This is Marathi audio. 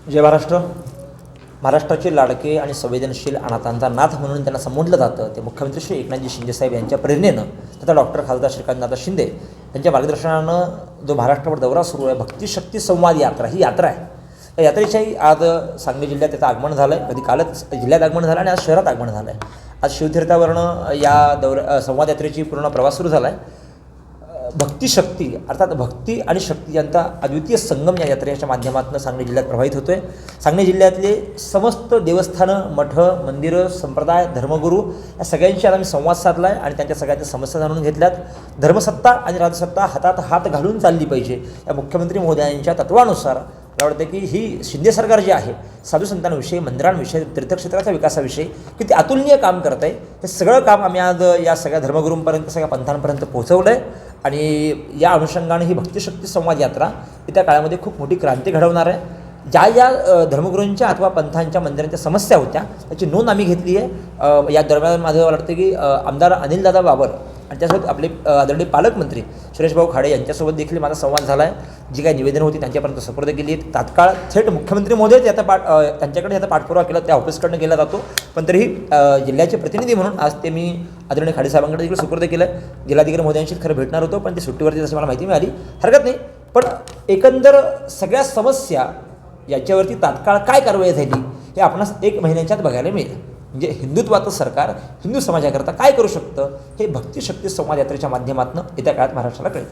जय महाराष्ट्र. महाराष्ट्राचे लाडके आणि संवेदनशील अनाथांचा नाथ म्हणून त्यांना संबोधलं जातं. ते मुख्यमंत्री श्री एकनाथजी शिंदेसाहेब यांच्या प्रेरणेनं तथा डॉक्टर खासदार श्रीकांतदादा शिंदे यांच्या मार्गदर्शनानं जो महाराष्ट्रावर दौरा सुरू आहे, भक्तिशक्ती संवाद यात्रा, ही यात्रा आहे. त्या यात्रेच्याही आज सांगली जिल्ह्यात त्याचं आगमन झालं आहे. कधी कालच जिल्ह्यात आगमन झालं आणि आज शहरात आगमन झालं आहे. आज शिवतीर्थावरनं या संवाद यात्रेची पूर्ण प्रवास सुरू झाला आहे. भक्तिशक्ती अर्थात भक्ती आणि शक्ती यांचा अद्वितीय संगम या यात्रेच्या माध्यमातून सांगली जिल्ह्यात प्रवाहित होतो आहे. सांगली जिल्ह्यातले समस्त देवस्थानं, मठ, मंदिरं, संप्रदाय, धर्मगुरू या सगळ्यांशी आता मी संवाद साधला आहे आणि त्यांच्या सगळ्यांच्या समस्या जाणून घेतल्यात. धर्मसत्ता आणि राजसत्ता हातात हात घालून चालली पाहिजे या मुख्यमंत्री महोदयांच्या तत्वानुसार मला वाटतं की ही शिंदे सरकार जे आहे, साधू संतांविषयी, मंदिरांविषयी, तीर्थक्षेत्राच्या विकासाविषयी किती अतुलनीय काम करत आहे, हे सगळं काम आम्ही आज या सगळ्या धर्मगुरूंपर्यंत, सगळ्या पंथांपर्यंत पोहोचवलं आहे. आणि या अनुषंगाने ही भक्तिशक्ती संवाद यात्रा येत्या काळामध्ये खूप मोठी क्रांती घडवणार आहे. ज्या धर्मगुरूंच्या अथवा पंथांच्या मंदिरांच्या समस्या होत्या त्याची नोंद आम्ही घेतली आहे. या दरम्यान माझं वाटतं की आमदार अनिलदादा बाबर आणि त्यासोबत आपले आदरणीय पालकमंत्री सुरेशभाऊ खाडे यांच्यासोबत देखील माझा संवाद झाला आहे. जी काही निवेदनं होती त्यांच्यापर्यंत सुपूर्द केली आहेत. तात्काळ थेट मुख्यमंत्री महोदय त्यांच्याकडे याचा पाठपुरावा केला, त्या ऑफिसकडनं केला जातो. पण तरीही जिल्ह्याचे प्रतिनिधी म्हणून आज ते मी आदरणीय खाडे साहेबांकडे देखील सुपूर्द केलं आहे. जिल्हाधिकारी महोदयांशी खरं भेटणार होतो, पण ती सुट्टीवरती जशी मला माहिती मिळाली, हरकत नाही. पण एकंदर सगळ्या समस्या याच्यावरती तात्काळ काय कारवाई झाली हे आपणास 1 महिन्याच्यात बघायला मिळेल. म्हणजे हिंदुत्वाचं सरकार हिंदू समाजाकरता काय करू शकतं हे भक्तिशक्ती संवाद यात्रेच्या माध्यमातून येत्या काळात महाराष्ट्राला कळेल.